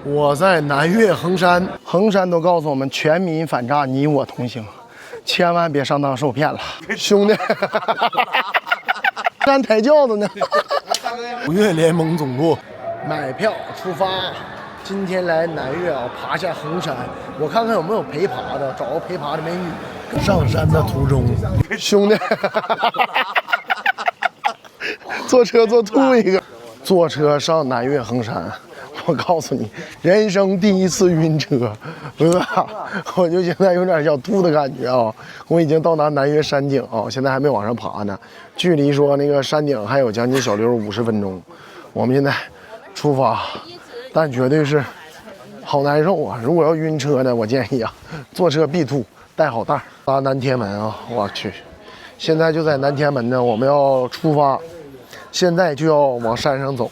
我在南岳衡山，衡山都告诉我们全民反诈，你我同行，千万别上当受骗了，兄弟。山抬轿子呢。五岳联盟总部，买票出发。今天来南岳啊，爬下衡山，我看看有没有陪爬的，找个陪爬的美女。上山的途中，兄弟，坐车坐吐一个。坐车上南岳衡山，我告诉你，人生第一次晕车，我就现在有点想吐的感觉啊！我已经到达南岳山顶啊，现在还没往上爬呢，距离说那个山顶还有将近小溜50分钟。我们现在出发，但绝对是好难受啊！如果要晕车呢，我建议啊，坐车必吐，带好袋。到南天门啊，我去，现在就在南天门呢，我们要出发。现在就要往山上走，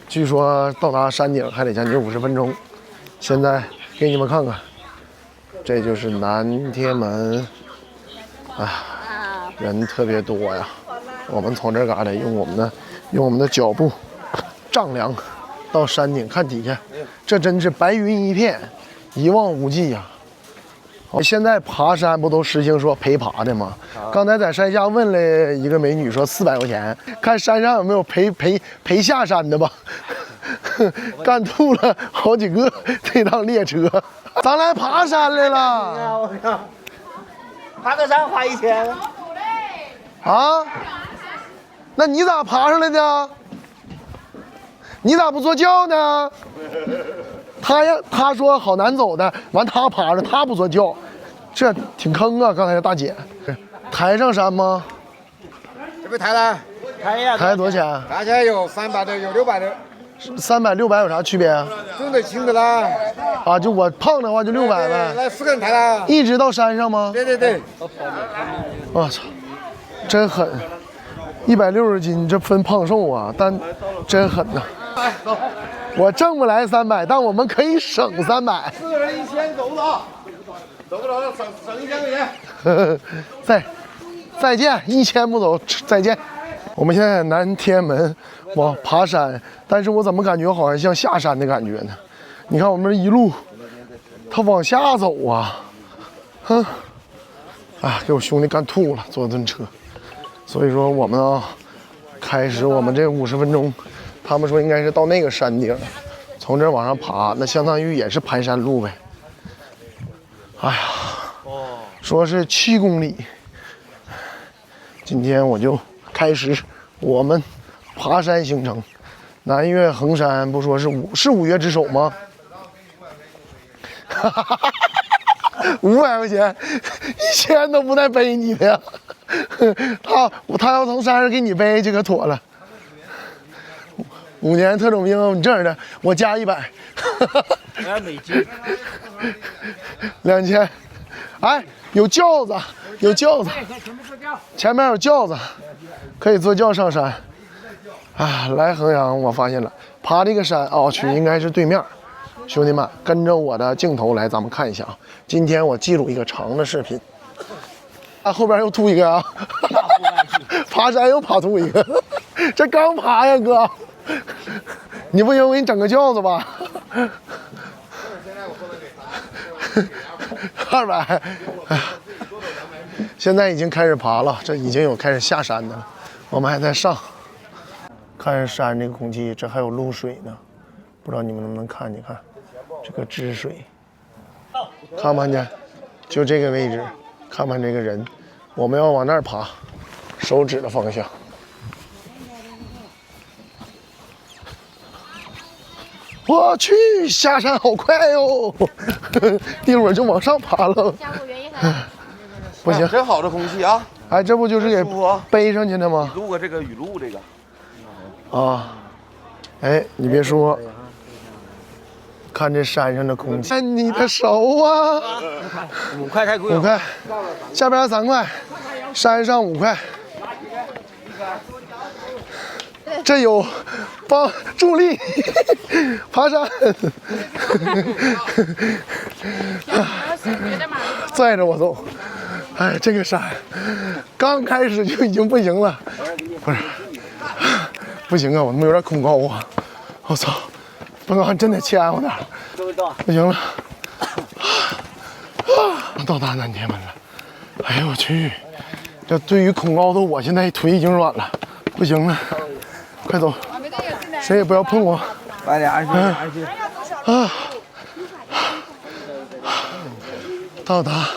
据说到达山顶还得将近50分钟。现在给你们看看，这就是南天门，人特别多呀。我们从这嘎达用我们的脚步丈量到山顶，看底下，这真是白云一片，一望无际呀。现在爬山不都实行说陪爬的吗？刚才在山下问了一个美女，说400块钱，看山上有没有陪下山的吧。干吐了好几个这趟列车，咱来爬山来了。爬个山花1000。啊？那你咋爬上来的？你咋不坐轿呢？他说好难走的，完他爬着，他不坐轿，这挺坑啊！刚才那大姐，抬上山吗？这不抬了？抬呀！抬多少钱？抬起来有300的，有600的。 300、600有啥区别啊？重的轻的啦。啊，就我胖的话就600呗。来4个人抬了。一直到山上吗？对。我操，真狠！160斤，这分胖瘦啊，但真狠呐。我挣不来300，但我们可以省300。4个人1000，走不走？走不走？省1000块钱。再见，1000不走，再见。我们现在南天门往爬山，但是我怎么感觉好像像下山的感觉呢？你看我们这一路，他往下走啊，给我兄弟干吐了，坐顿车。所以说我们啊，开始我们这50分钟，他们说应该是到那个山顶，从这儿往上爬，那相当于也是盘山路呗。哎呀，说是7公里。今天我就开始我们爬山行程。南岳衡山不说是五岳之首吗？500块钱，1000都不带背你的呀。他要从山上给你背就可妥了。5年特种兵，你这样的我加100。我要美金。2000。哎，有轿子，有轿子，前面有轿子，可以坐轿上山。来衡阳，我发现了，爬这个山哦，去应该是对面。兄弟们，跟着我的镜头来，咱们看一下啊。今天我记录一个长的视频。后边又吐一个啊！爬山又爬吐一个，这刚爬呀，哥！你不行，我给你整个轿子吧。200，现在已经开始爬了，这已经有开始下山的了，我们还在上。看山这个空气，这还有露水呢，不知道你们能不能看见？看这个汁水，看不看见？就这个位置，看不看这个人？我们要往那儿爬，手指的方向。我去，下山好快哟！一会儿就往上爬了。不行，真好的空气啊！哎，这不就是给背上去的吗？录个这个雨露这个。啊，哎，你别说，看这山上的空气，看你的手啊5块太贵了。5块，下边3块，山上5块。这有帮助力爬山，拽着我走。哎，这个山刚开始就已经不行了，不是，不行啊，我他妈有点恐高啊！我操，本刚真得欠我点，不行了，到达南天门了。哎呦我去！这对于恐高的我，现在腿已经软了，不行了，快走！谁也不要碰我！快点儿去！到达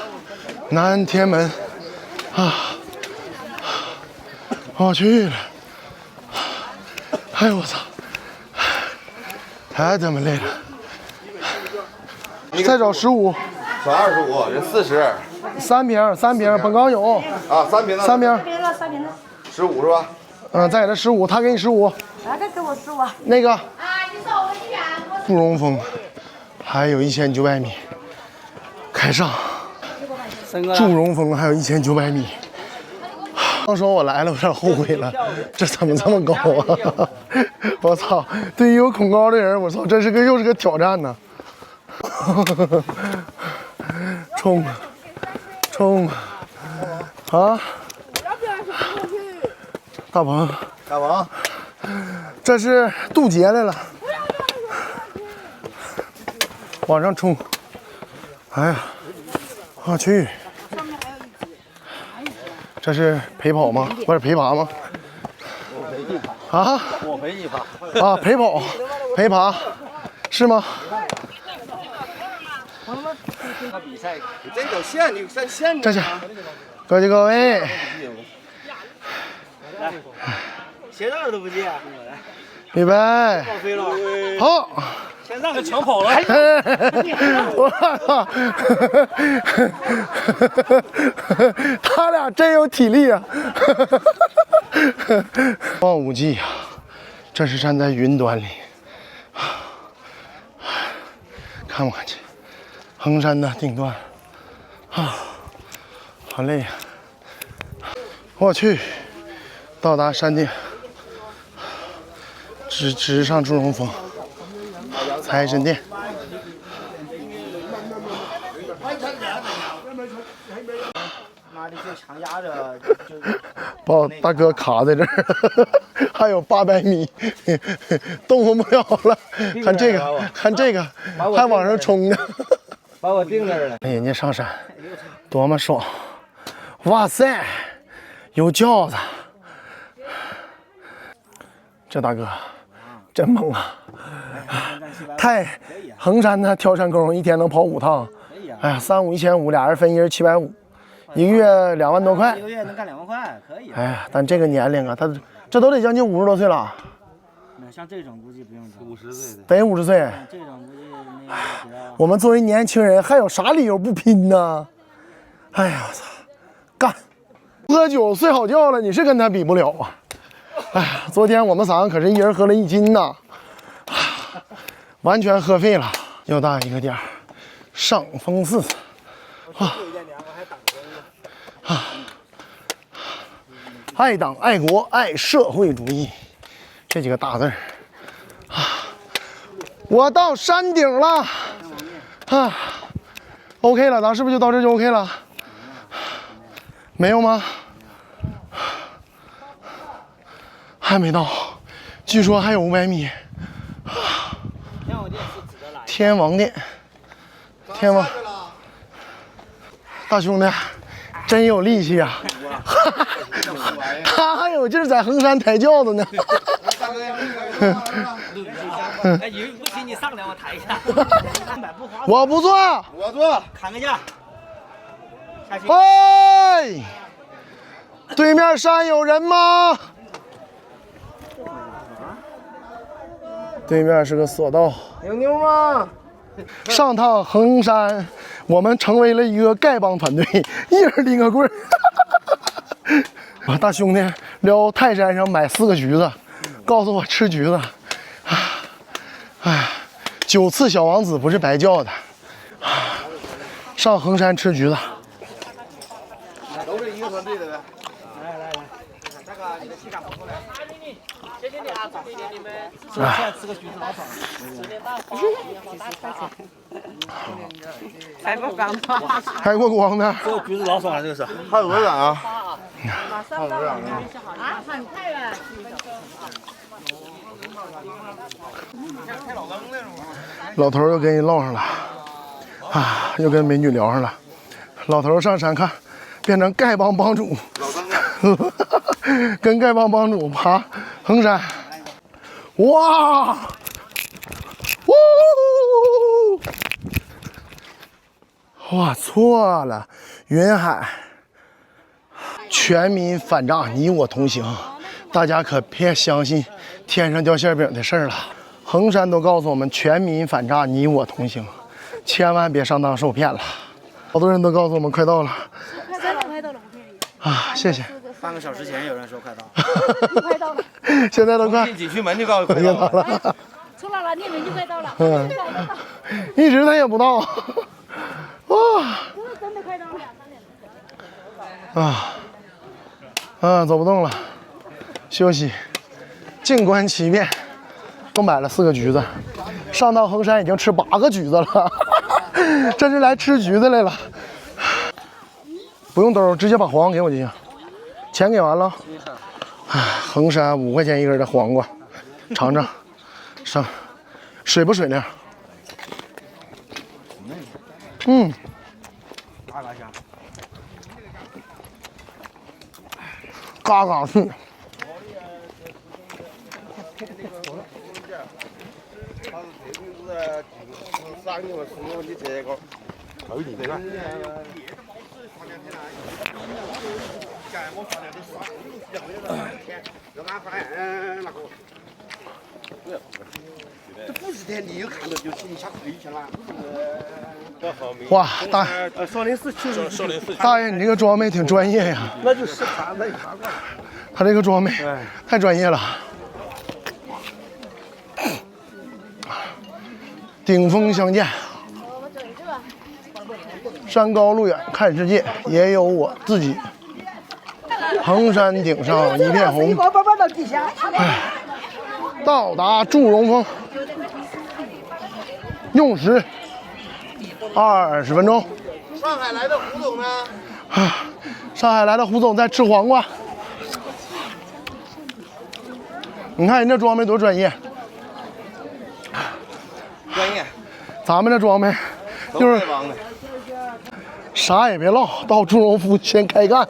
南天门我去了！哎呦我操！太他妈累了！再找15，少25，人40。3瓶，本刚有啊，3瓶的。3瓶15是吧？再给他15，他给你15。哪个给我15？那个。祝融峰还有1900米，开上。祝融峰还有1900米。刚说我来了，我有点后悔了，这怎么这么高啊？我操！对于有恐高的人，我操，这又是个挑战呢。冲！啊！大鹏，这是渡劫来了，往上冲！哎呀，我去！这是陪跑吗？不是陪爬吗？啊？我陪你爬。啊，陪跑，陪爬，是吗？比赛，你这条线，你在线站下，各位，来，鞋带都不借，预备，好。先让他抢跑了。我操！他俩真有体力啊！望无际啊，这是站在云端里，看不看见？衡山的顶端啊，好累呀！我去，到达山顶，直上祝融峰。财神殿，妈的，就强压着，把我大哥卡在这儿，还有800米，动不了了。看这个，看这个，还往上冲呢，把我定那儿了。人家上山，多么爽！哇塞，有轿子，这大哥真猛啊！衡山的跳山沟一天能跑5趟，哎呀，3、5、1500，俩人分一人750，一个月2万多块，一个月能干2万块，可以。哎呀，但这个年龄啊，他这都得将近50多岁了。像这种估计不用50岁的，得50岁。这种估计那个我们作为年轻人，还有啥理由不拼呢？哎呀，我操，干！喝酒睡好觉了，你是跟他比不了啊！哎呀，昨天我们3个可是一人喝了1斤呐。完全喝废了，又大一个点儿，上峰寺爱党爱国爱社会主义这几个大字儿我到山顶了OK 了，咱是不是就到这就 OK 了？没有吗？还没到，据说还有500米。天王殿，天王，大兄弟，真有力气啊！他还有劲儿在衡山抬轿子呢。哎，不行，你上来我抬一下。我不做，我做，砍个价。下去。喂，对面山有人吗？对面是个索道。有妞吗？上趟衡山，我们成为了一个丐帮团队，一人拎个棍儿。我大兄弟撩泰山上买4个橘子，告诉我吃橘子。哎，9次小王子不是白叫的。上衡山吃橘子。都是一个团队的呗。来，那个你的气场不错嘞。谢谢你啊，谢谢你们。现在吃个橘子老爽了。开过光吗？开过光的。这个橘子老爽了，这个是。还有鹅卵啊。马上到了啊，很快了。老头又跟你唠上了，啊，又跟美女聊上了。老头上山看，变成丐帮帮主，跟丐帮帮主爬衡山。哇！我错了，云海，全民反诈，你我同行。大家可别相信天上掉馅饼的事儿了。衡山都告诉我们，全民反诈，你我同行，千万别上当受骗了。好多人都告诉我们快到了，快到了，不便宜。啊，谢谢。半个小时前有人说快到，快到了，现在都快进景区门就告诉快快到到了。了，从哪来？你人就快到了。一直他也不到。哇！真的快到了。走不动了，休息，静观其变。都买了4个橘子，上到衡山已经吃8个橘子了，这是来吃橘子来了。不用兜，直接把黄瓜给我就行。钱给完了。衡山5块钱一根的黄瓜，尝尝，上，水不水灵？嘎嘎脆。这不是天地有看到就请你下退去了。哇，大少林寺就是少林寺。大爷，你这个装备挺专业呀。那就是他那茶馆。他这个装备太专业了。顶峰相见，山高路远看世界，也有我自己。衡山顶上一片红。到达祝融峰，用时20分钟。上海来的胡总呢？上海来的胡总在吃黄瓜。你看人这装备多专业。专业，咱们这装备就是啥也别唠，到祝融峰先开干。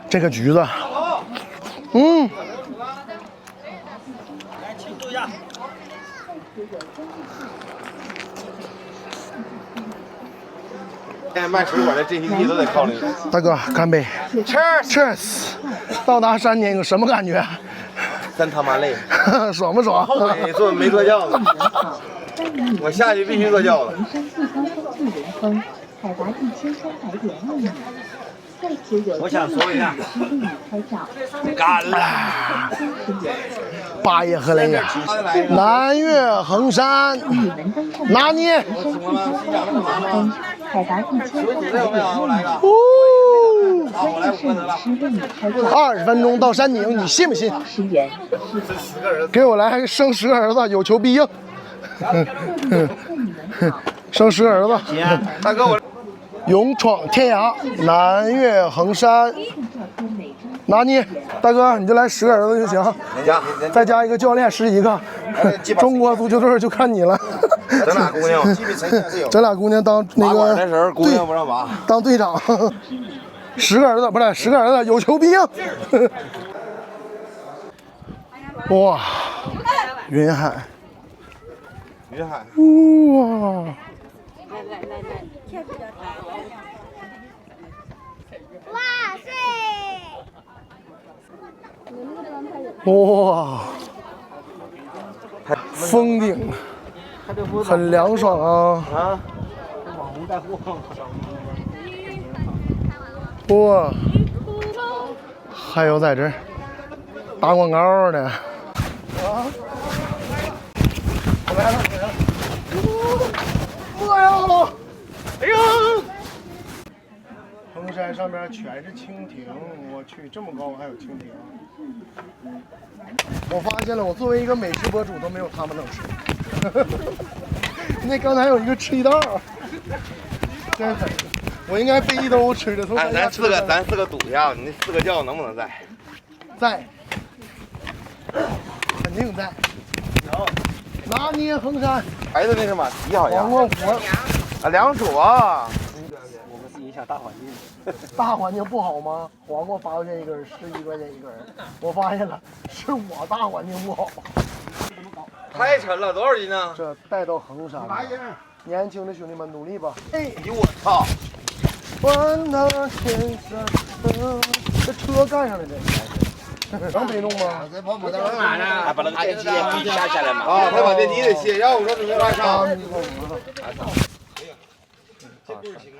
这个橘子，来庆祝一下。现在卖水果的这些地都得靠你。大哥，干杯 ！Cheers！ 到达山顶有什么感觉？真他妈累，爽不爽？没坐轿子，我下去必须坐轿子。我想说一下，干了！八爷喝雷呀！南岳衡山，拿捏。20分钟到山顶，你信不信？给我来生10个儿子，有求必应。生10个儿子。大哥，我勇闯天涯，南岳衡山。拿捏，大哥，你就来10个儿子就行，再加一个教练11个，中国足球队就看你了。咱俩姑娘，咱俩姑娘当那个那时候姑娘不让拔，当队长。10个儿子不是10个儿子，有求必应。哇，云海，云海，哇，哇塞！哇，峰顶很凉爽啊！哇，还有在这儿打广告的。我来了！哎呦！哎呦！衡山上面全是蜻蜓，我去，这么高还有蜻蜓！我发现了，我作为一个美食博主都没有他们能吃。那刚才有一个吃一道，真狠！我应该背一兜吃的。哎，咱四个赌一下，你那4个轿能不能在？在，肯定在。拿捏衡山，孩子那是马蹄好像。黄瓜活，啊，两组啊。我们是影响大环境。大环境不好吗？黄瓜8块钱一根，11块钱一根。我发现了，是我大环境不好。太沉了，多少斤呢？这带到衡山了，年轻的兄弟们努力吧！哎，我操！管他天上这车干上了这，能背动吗？还把那个电机给下下来嘛？啊，他把电机得卸，要不说准备拉上。看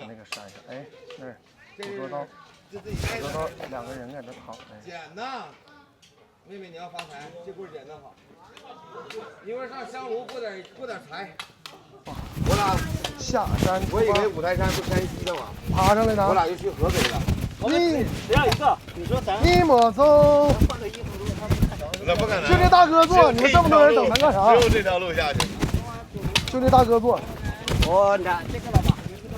那个山上，哎，那儿捕捉到2个人在这躺着。捡呐，妹妹你要发财，这棍捡的好。一会儿上香炉过点财。我俩下山，我以为五台山不山西的嘛，爬上来拿。我俩就去合肥了。你只要一个，你说咱你莫走。换个衣服，如果他们看着，那不可能。就这大哥坐，你们这么多人等他干啥？只有这条路下去。就这大哥坐。我拿这个老板，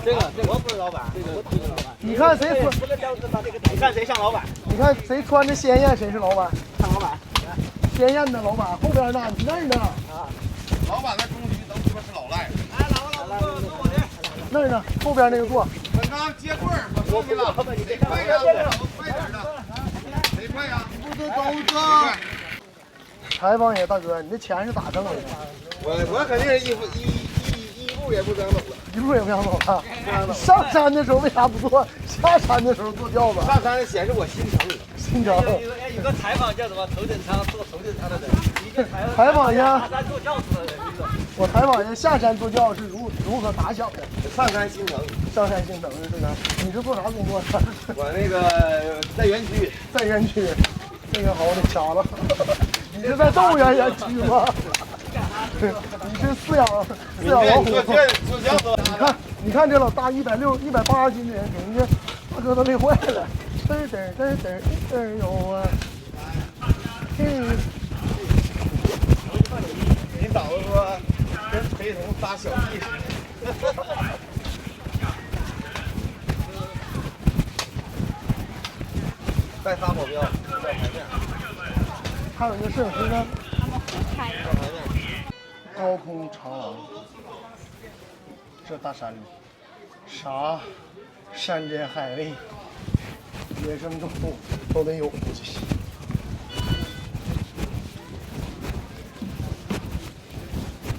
这个我不是老板，这个我不是老板。你看谁穿？不是标志吧？这个你看谁像老板？你看谁穿着鲜艳，谁是老板？像老板。鲜艳的老板，后边呢？你那儿呢？啊，老板在中局都他妈是老赖。来，老板，我的。那儿呢？后边那个坐。本刚接棍儿，我说你了，谁快呀？快点的，谁快呀？不是都是。采访也大哥，你这钱是咋挣的？我肯定是一步也不想走了。一路也不想走了。上山的时候为啥不坐？下山的时候坐轿子。上山显示我心诚。心诚。有个采访叫什么？头等舱坐头等舱的人，采访一下。下山坐轿子的人，我采访一下下山坐轿是如何打响的？上山心诚。上山心诚是这个。你是做啥工作的？我那个在园区。在园区。这个好，我得掐了。你是在动物园园区吗？你是饲养老虎。你看这老大180斤的人，给人家大哥都累坏了。嘚有啊。你导游说跟陪同搭小弟似的。再仨保镖，在台面。还有一个摄影师呢。高空长廊，这大山里，啥山珍海味、野生动物都得有，估计。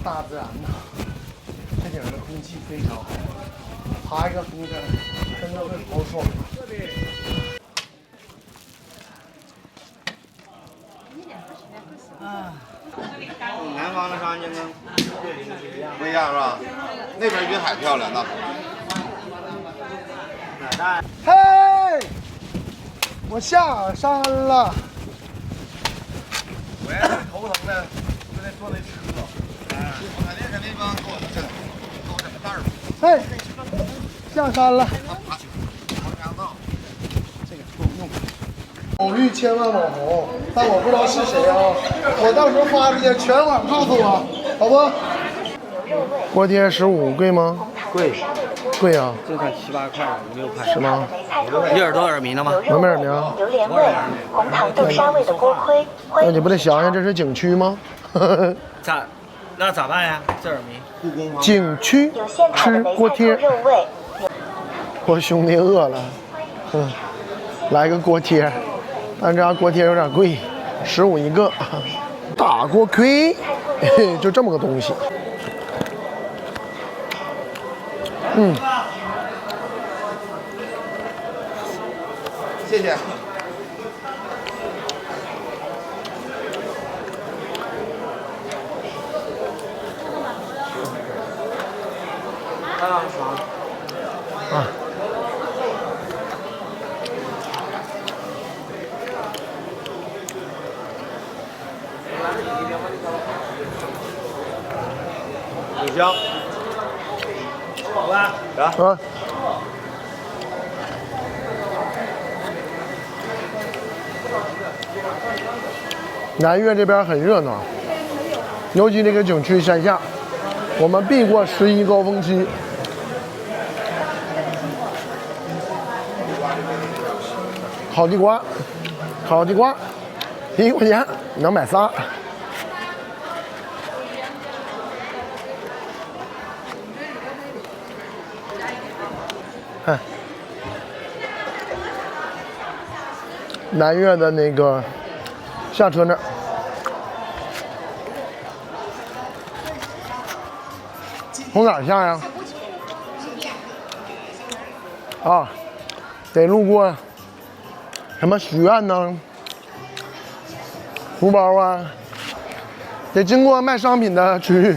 大自然呐，这顶的空气非常好，爬一个登山真的会好爽。南方的山就跟不一样是吧？那边云海漂亮那。嘿，我下山了。我要是头疼呢，就得坐那车。肯定帮给我整个袋儿。嘿，下山了。这个够用。偶遇千万网红，但我不知道是谁啊！我到时候发出去，全网告诉我，好不？锅贴15贵吗？贵，贵啊！这才7、8块，5、6块。是吗？你耳朵耳鸣了吗？有没耳鸣？榴莲味、红糖豆沙味的锅盔。那你不得想想这是景区吗？那咋办呀？这耳鸣。景区吃锅贴。我兄弟饿了，来个锅贴，但这家锅贴有点贵，15一个。大锅盔，就这么个东西。谢谢。啊。五香。好吧。啊。南岳这边很热闹，尤其这个景区山下，我们避过11高峰期。烤地瓜，烤地瓜，1块钱能买仨。看，南岳的那个下车那儿。从哪儿下呀？啊，得路过什么许愿呢？福包啊，得经过卖商品的区域。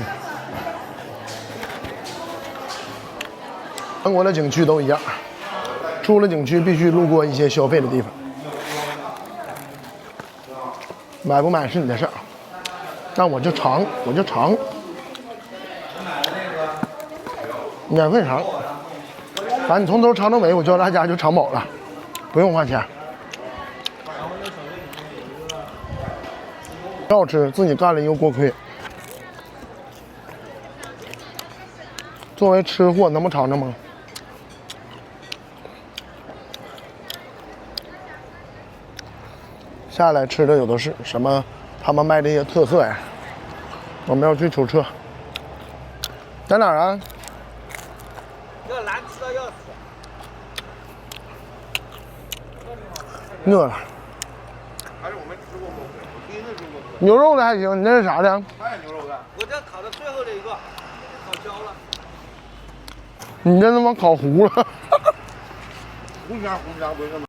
全国的景区都一样，出了景区必须路过一些消费的地方。买不买是你的事儿，但我就尝，我就尝。免费尝，反正你从头尝到尾，我叫大家就尝饱了，不用花钱。挺好吃，自己干了一个锅盔。作为吃货，能不尝尝吗？下来吃的有的是什么？他们卖这些特色呀。我们要去取车，在哪儿啊？这个难吃到要死。饿了。还是我们吃过锅盔，我第一次吃锅盔。牛肉的还行，你那是啥的？还有牛肉的。我这烤的最后的一个，烤焦了。你这他妈烤糊了。红香不是什么。